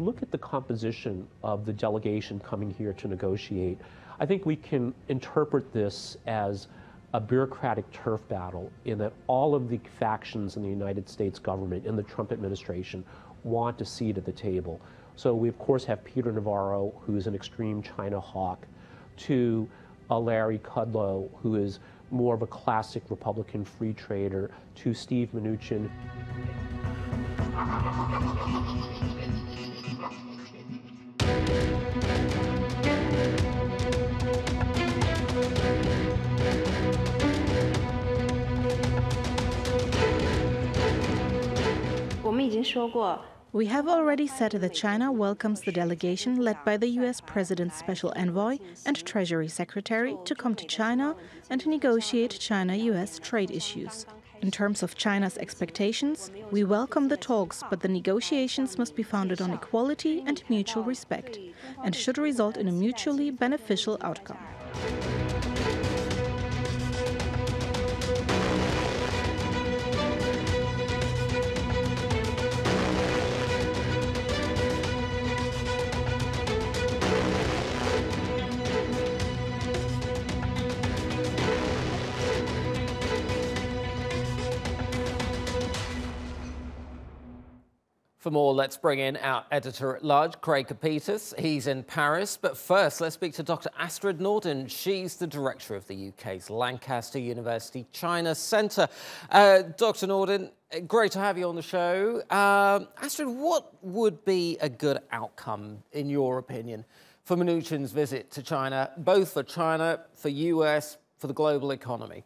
look at the composition of the delegation coming here to negotiate, I think we can interpret this as a bureaucratic turf battle in that all of the factions in the United States government, in the Trump administration, want a seat at the table. So we, of course, have Peter Navarro, who's an extreme China hawk, to Larry Kudlow, who is more of a classic Republican free trader, to Steve Mnuchin. We have already said that China welcomes the delegation led by the US President's special envoy and Treasury Secretary to come to China and negotiate China-US trade issues. In terms of China's expectations, we welcome the talks, but the negotiations must be founded on equality and mutual respect, and should result in a mutually beneficial outcome. For more, let's bring in our editor-at-large, Craig Capetas. He's in Paris. But first, let's speak to Dr. Astrid Nordin. She's the director of the UK's Lancaster University China Centre. Dr. Nordin, great to have you on the show. Astrid, what would be a good outcome, in your opinion, for Mnuchin's visit to China, both for China, for US, for the global economy?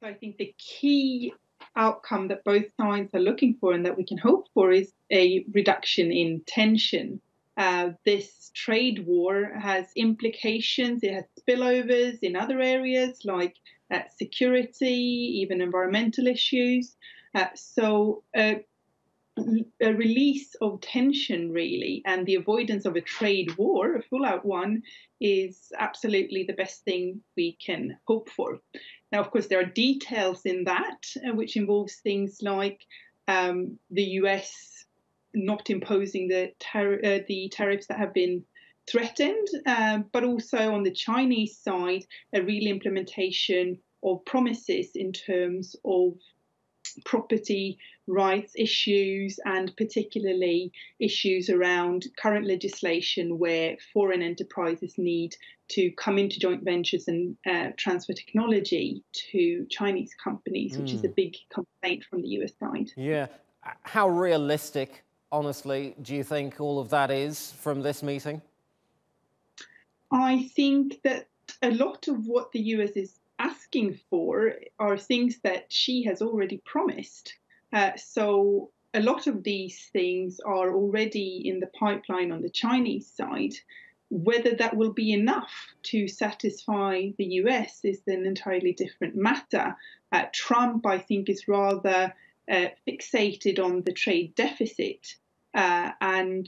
I think the key outcome that both sides are looking for and that we can hope for is a reduction in tension. This trade war has implications, it has spillovers in other areas like security, even environmental issues. So a release of tension, really, and the avoidance of a trade war, a full-out one, is absolutely the best thing we can hope for. Now, of course, there are details in that, which involves things like the US not imposing the tariffs that have been threatened, but also on the Chinese side, a real implementation of promises in terms of property rights issues, and particularly issues around current legislation where foreign enterprises need to come into joint ventures and transfer technology to Chinese companies, which is a big complaint from the US side. Yeah. How realistic, honestly, do you think all of that is from this meeting? I think that a lot of what the US is asking for are things that she has already promised. So a lot of these things are already in the pipeline on the Chinese side. Whether that will be enough to satisfy the US is an entirely different matter. Trump, I think, is rather fixated on the trade deficit and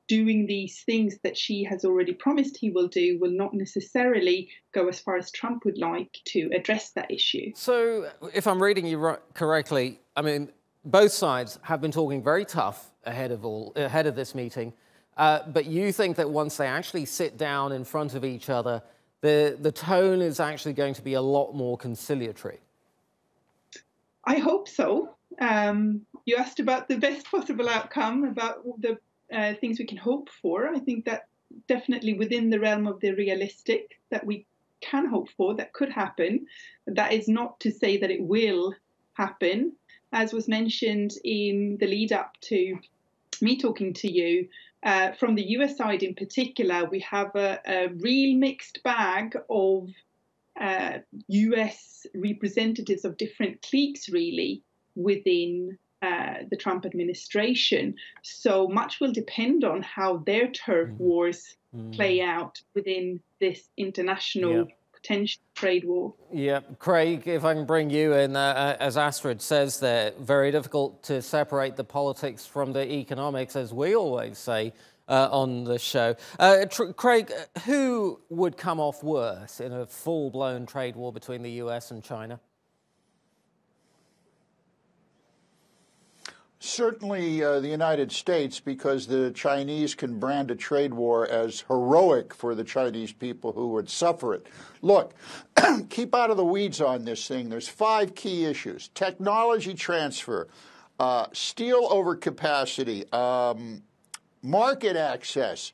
doing these things that she has already promised he will do will not necessarily go as far as Trump would like to address that issue. So, if I'm reading you correctly, I mean, both sides have been talking very tough ahead of this meeting, but you think that once they actually sit down in front of each other, the tone is actually going to be a lot more conciliatory? I hope so. You asked about the best possible outcome, about the things we can hope for. I think that definitely within the realm of the realistic that we can hope for, that could happen. That is not to say that it will happen. As was mentioned in the lead up to me talking to you, from the US side in particular, we have a real mixed bag of US representatives of different cliques, really, within the Trump administration. So much will depend on how their turf wars play out within this international potential trade war. Yeah, Craig, if I can bring you in, as Astrid says there, very difficult to separate the politics from the economics, as we always say on the show. Craig, who would come off worse in a full-blown trade war between the US and China? Certainly the United States, because the Chinese can brand a trade war as heroic for the Chinese people who would suffer it. Look, keep out of the weeds on this thing. There's 5 key issues: technology transfer, steel overcapacity, market access,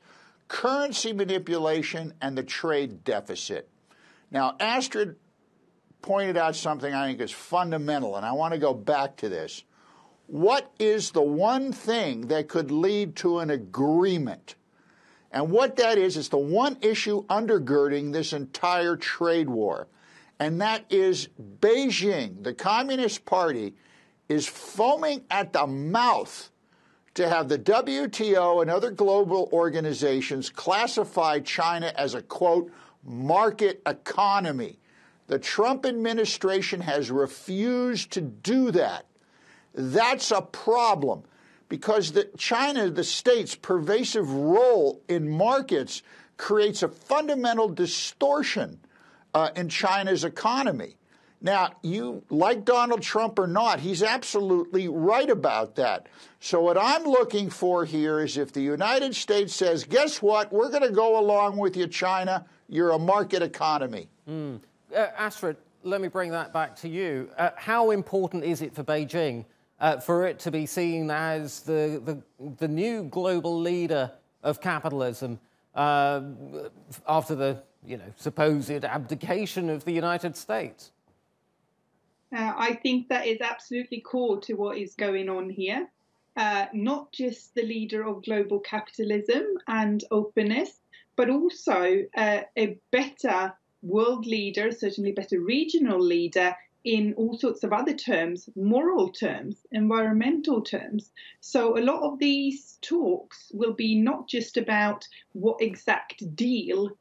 currency manipulation, and the trade deficit. Now, Astrid pointed out something I think is fundamental, and I want to go back to this. What is the one thing that could lead to an agreement? And what that is the one issue undergirding this entire trade war. And that is Beijing, the Communist Party, is foaming at the mouth to have the WTO and other global organizations classify China as a, quote, market economy. The Trump administration has refused to do that. That's a problem because China, the state's pervasive role in markets, creates a fundamental distortion in China's economy. Now, you like Donald Trump or not, he's absolutely right about that. So what I'm looking for here is if the United States says, guess what, we're going to go along with you, China, you're a market economy. Astrid, let me bring that back to you. How important is it for Beijing for it to be seen as the new global leader of capitalism after the supposed abdication of the United States? I think that is absolutely core to what is going on here. Not just the leader of global capitalism and openness, but also a better world leader, certainly better regional leader in all sorts of other terms, moral terms, environmental terms. So a lot of these talks will be not just about what exact deal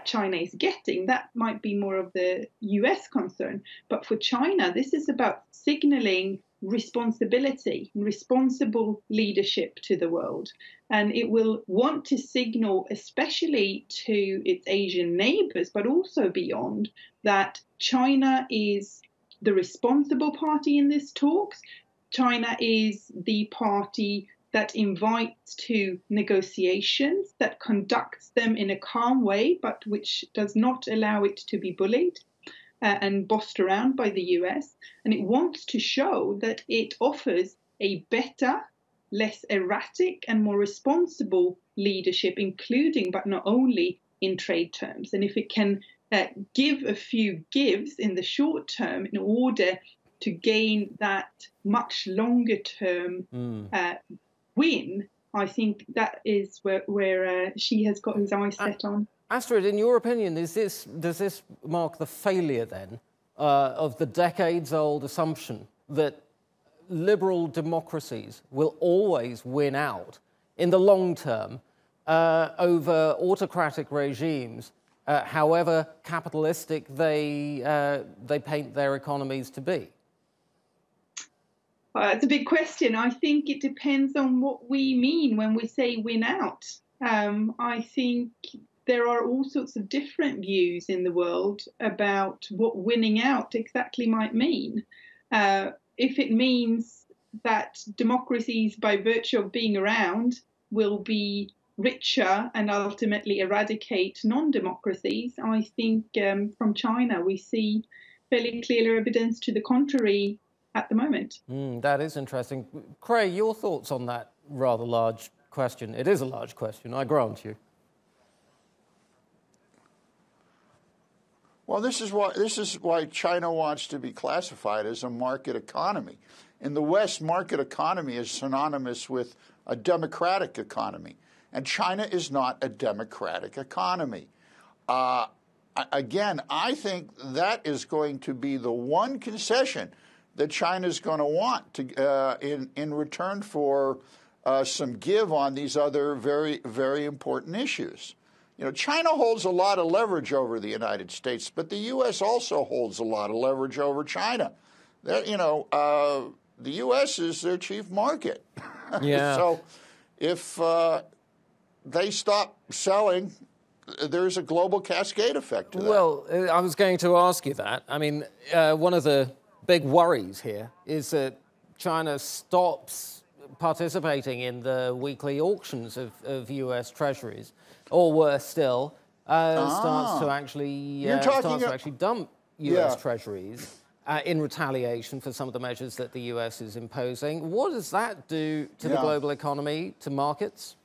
China is getting. That might be more of the US concern. But for China, this is about signaling responsibility, responsible leadership to the world. And it will want to signal, especially to its Asian neighbors, but also beyond, that China is the responsible party in these talks. China is the party that invites to negotiations, that conducts them in a calm way, but which does not allow it to be bullied and bossed around by the US. And it wants to show that it offers a better, less erratic and more responsible leadership, including but not only in trade terms. And if it can give a few gives in the short term in order to gain that much longer term win, I think that is where she has got his eyes set on. Astrid, in your opinion, does this mark the failure then of the decades-old assumption that liberal democracies will always win out in the long term over autocratic regimes, however capitalistic they paint their economies to be? It's a big question. I think it depends on what we mean when we say win out. I think there are all sorts of different views in the world about what winning out exactly might mean. If it means that democracies, by virtue of being around, will be richer and ultimately eradicate non-democracies, I think from China we see fairly clear evidence to the contrary at the moment. That is interesting. Craig, your thoughts on that rather large question? It is a large question, I grant you. Well, this is why China wants to be classified as a market economy. In the West, market economy is synonymous with a democratic economy, and China is not a democratic economy. Again, I think that is going to be the one concession that China's going to want to, in return for some give on these other very, very important issues. China holds a lot of leverage over the United States, but the U.S. also holds a lot of leverage over China. The U.S. is their chief market. Yeah. So if they stop selling, there's a global cascade effect to that. Well, I was going to ask you that. I mean, one of the big worries here is that China stops participating in the weekly auctions of US treasuries, or worse still, starts to actually dump US treasuries in retaliation for some of the measures that the US is imposing. What does that do to the global economy, to markets?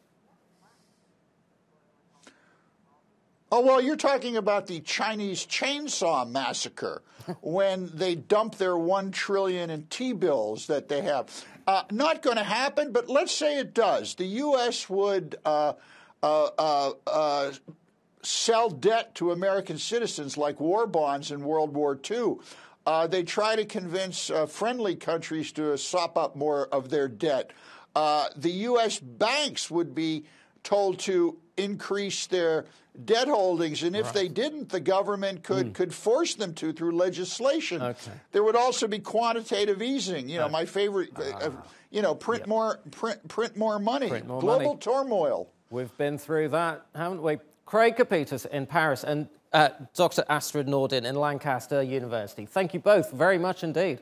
Oh, well, you're talking about the Chinese chainsaw massacre when they dump their $1 trillion in T-bills that they have. Not going to happen, but let's say it does. The U.S. would sell debt to American citizens like war bonds in World War II. They try to convince friendly countries to sop up more of their debt. The U.S. banks would be told to increase their debt holdings, and if they didn't, the government could force them to through legislation. There would also be quantitative easing. You know, my favorite. Print more money. Global turmoil. We've been through that, haven't we? Craig Capitas in Paris and Dr. Astrid Nordin in Lancaster University. Thank you both very much indeed.